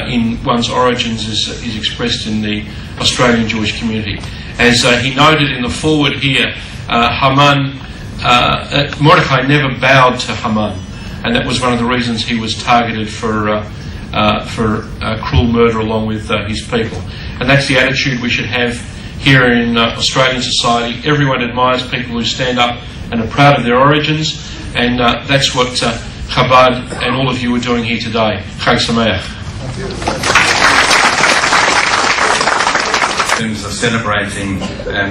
in one's origins is expressed in the Australian Jewish community. As he noted in the foreword here, Mordecai never bowed to Haman, and that was one of the reasons he was targeted for cruel murder along with his people. And that's the attitude we should have here in Australian society. Everyone admires people who stand up and are proud of their origins, and that's what Chabad and all of you are doing here today. Chag Sameach. In terms of celebrating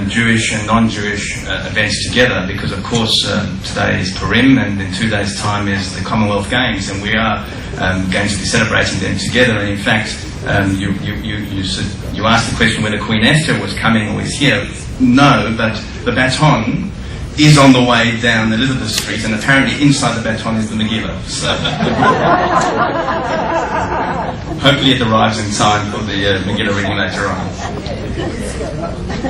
Jewish and non-Jewish events together, because of course today is Purim and in 2 days' time is the Commonwealth Games, and we are going to be celebrating them together. And in fact, you asked the question whether Queen Esther was coming or is here. No, but the baton is on the way down Elizabeth Street, and apparently inside the baton is the Megillah. So hopefully it arrives in time for the Megillah reading later on.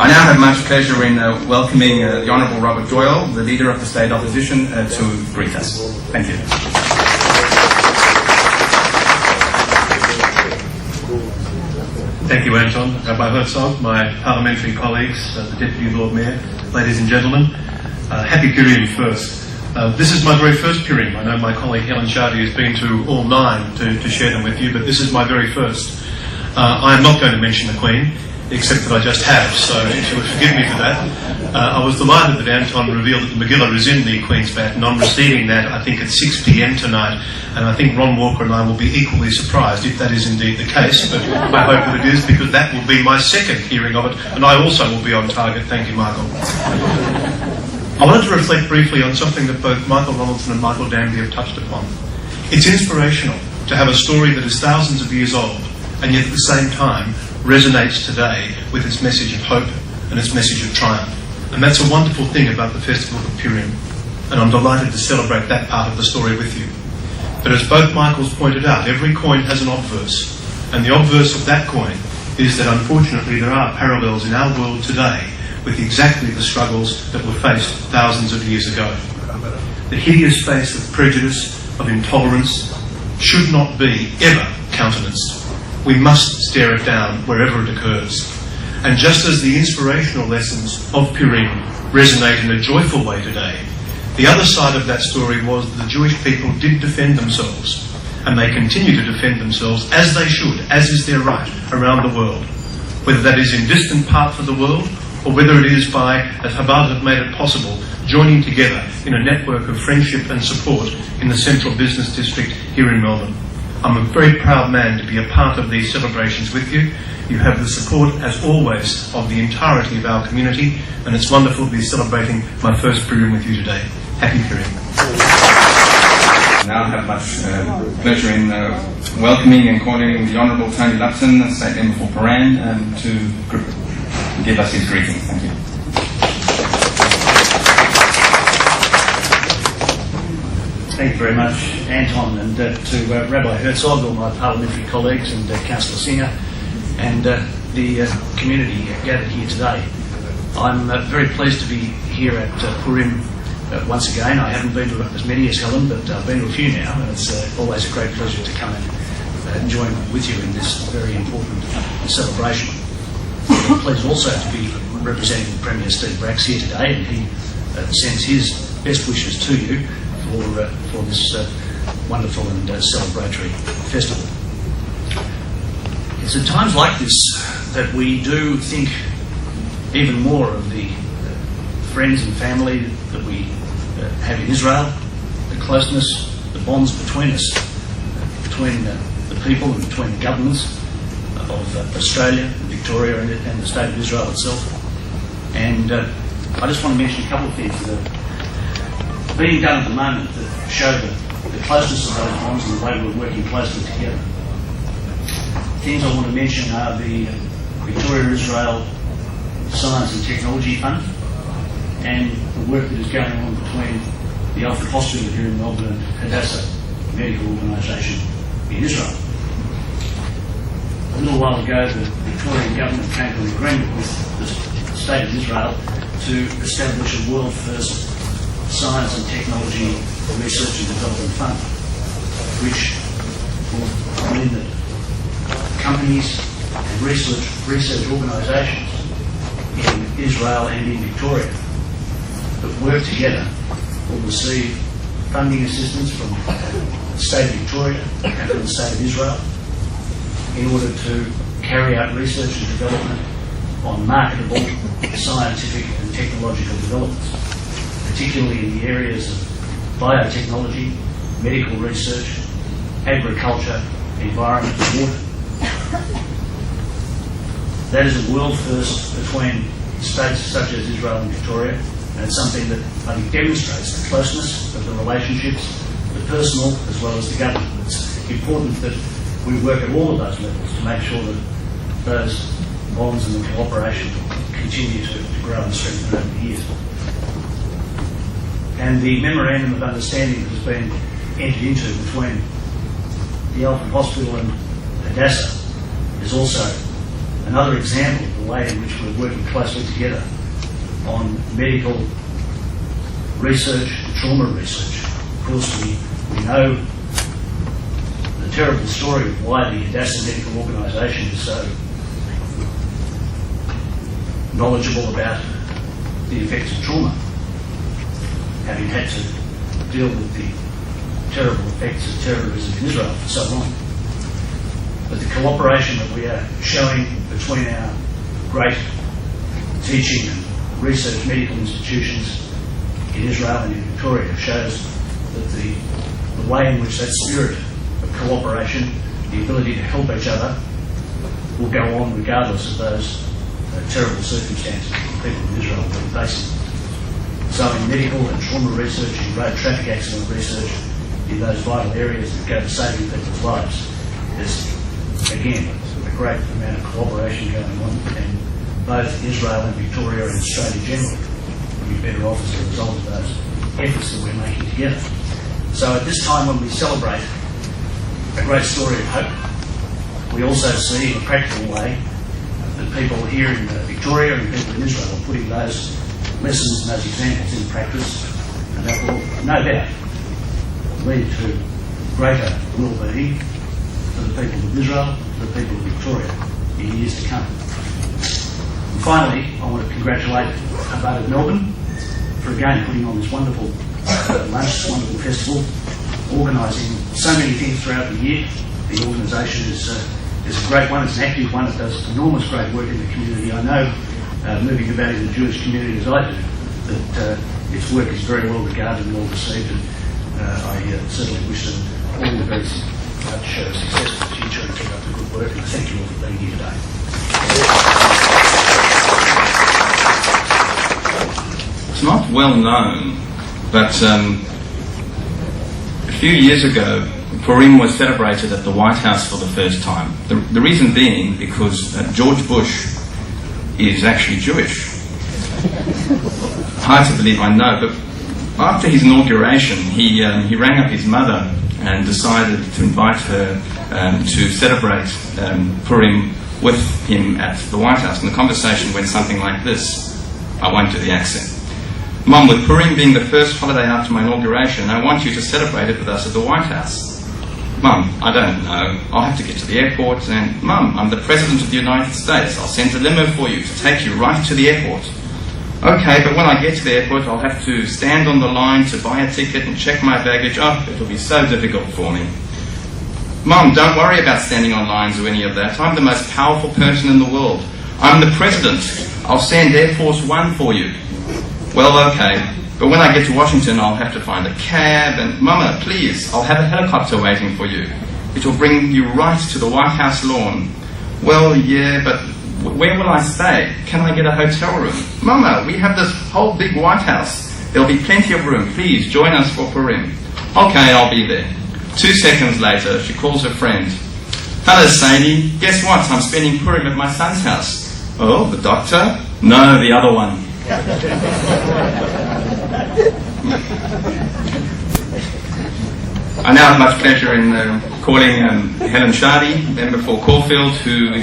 I now have much pleasure in welcoming the Honourable Robert Doyle, the Leader of the State Opposition, to greet us. Thank you. Thank you, Anton, Rabbi Herzog, my parliamentary colleagues, the Deputy Lord Mayor, ladies and gentlemen. Happy Purim first. This is my very first Purim. I know my colleague Helen Shardy has been to all 9 to share them with you, but this is my very first. I am not going to mention the Queen, except that I just have, so if you would forgive me for that. I was delighted that Anton revealed that the Megillah is in the Queen's baton. I'm receiving that, I think, at 6 p.m. tonight, and I think Ron Walker and I will be equally surprised if that is indeed the case, but I hope that it is, because that will be my second hearing of it, and I also will be on target. Thank you, Michael. I wanted to reflect briefly on something that both Michael Ronaldson and Michael Danby have touched upon. It's inspirational to have a story that is thousands of years old, and yet at the same time resonates today with its message of hope and its message of triumph. And that's a wonderful thing about the Festival of Purim, and I'm delighted to celebrate that part of the story with you. But as both Michaels pointed out, every coin has an obverse, and the obverse of that coin is that unfortunately there are parallels in our world today with exactly the struggles that were faced thousands of years ago. The hideous face of prejudice, of intolerance, should not be ever countenanced. We must stare it down wherever it occurs. And just as the inspirational lessons of Purim resonate in a joyful way today, the other side of that story was that the Jewish people did defend themselves, and they continue to defend themselves as they should, as is their right, around the world. Whether that is in distant parts of the world, or whether it is by, as Chabad have made it possible, joining together in a network of friendship and support in the central business district here in Melbourne. I'm a very proud man to be a part of these celebrations with you. You have the support, as always, of the entirety of our community, and it's wonderful to be celebrating my first Purim with you today. Happy Purim. Now I have much pleasure in welcoming and calling the Honourable Tony Lupton, State Member for Paran, to give us his greetings. Thank you. Thank you very much, Anton, and to Rabbi Herzog, all my parliamentary colleagues, and Councillor Singer, and the community gathered here today. I'm very pleased to be here at Purim once again. I haven't been to as many as Helen, but I've been to a few now, and it's always a great pleasure to come and join with you in this very important celebration. I'm pleased also to be representing Premier Steve Bracks here today, and he sends his best wishes to you for this wonderful and celebratory festival. It's at times like this that we do think even more of the friends and family that we have in Israel, the closeness, the bonds between us, between the people and between the governments of Australia, Victoria and the State of Israel itself. And I just want to mention a couple of things that are being done at the moment that show the closeness of those bonds and the way we're working closely together. Things I want to mention are the Victoria-Israel Science and Technology Fund and the work that is going on between the Alfred Hospital here in Melbourne and Hadassah Medical Organisation in Israel. A little while ago, the Victorian government came to an agreement with the State of Israel to establish a world-first Science and Technology Research and Development Fund, which will mean that companies and research organisations in Israel and in Victoria that work together will receive funding assistance from the State of Victoria and from the State of Israel in order to carry out research and development on marketable scientific and technological developments, particularly in the areas of biotechnology, medical research, agriculture, environment and water. That is a world first between states such as Israel and Victoria, and it's something that I think demonstrates the closeness of the relationships, the personal as well as the government. It's important that we work at all of those levels to make sure that those bonds and the cooperation continue to grow and strengthen over the years. And the memorandum of understanding that has been entered into between the Alfred Hospital and Hadassah is also another example of the way in which we're working closely together on medical research and trauma research. Of course, we know the terrible story of why the Hadassah Medical Organisation is so knowledgeable about the effects of trauma, having had to deal with the terrible effects of terrorism in Israel for so long. But the cooperation that we are showing between our great teaching and research medical institutions in Israel and in Victoria shows that the way in which that spirit of cooperation, the ability to help each other, will go on regardless of those terrible circumstances that people in Israel have been facing. So in medical and trauma research, in road traffic accident research, in those vital areas that go to saving people's lives, there's, again, a great amount of cooperation going on, and both Israel and Victoria and Australia generally will be better off as a result of those efforts that we're making together. So at this time when we celebrate a great story of hope, we also see in a practical way that people here in Victoria and people in Israel are putting those lessons and those examples in practice, and that will no doubt lead to greater well-being for the people of Israel, for the people of Victoria in years to come. And finally, I want to congratulate Chabad of Melbourne for again putting on this wonderful lunch, this wonderful festival, organising so many things throughout the year. The organisation is a great one, it's an active one, it does enormous great work in the community. I know, moving about in the Jewish community as I do, that its work is very well regarded and well received, and I certainly wish them all the very much success for the future and keep up the good work, and thank you all for being here today. It's not well known, but a few years ago, Purim was celebrated at the White House for the first time. The reason being because George Bush is actually Jewish. Hard to believe, I know, but after his inauguration, he rang up his mother and decided to invite her to celebrate Purim with him at the White House. And the conversation went something like this. I won't do the accent. Mum, with Purim being the first holiday after my inauguration, I want you to celebrate it with us at the White House. Mum, I don't know. I'll have to get to the airport, and Mum, I'm the President of the United States. I'll send a limo for you to take you right to the airport. Okay, but when I get to the airport, I'll have to stand on the line to buy a ticket and check my baggage. Oh, it'll be so difficult for me. Mum, don't worry about standing on lines or any of that. I'm the most powerful person in the world. I'm the President. I'll send Air Force One for you. Well, okay. But when I get to Washington, I'll have to find a cab, and Mama, please, I'll have a helicopter waiting for you. It'll bring you right to the White House lawn. Well, yeah, but where will I stay? Can I get a hotel room? Mama, we have this whole big White House. There'll be plenty of room. Please, join us for Purim. Okay, I'll be there. 2 seconds later, she calls her friend. Hello, Sadie. Guess what? I'm spending Purim at my son's house. Oh, the doctor? No, the other one. I now have much pleasure in calling Helen Shardy, member for Caulfield, who is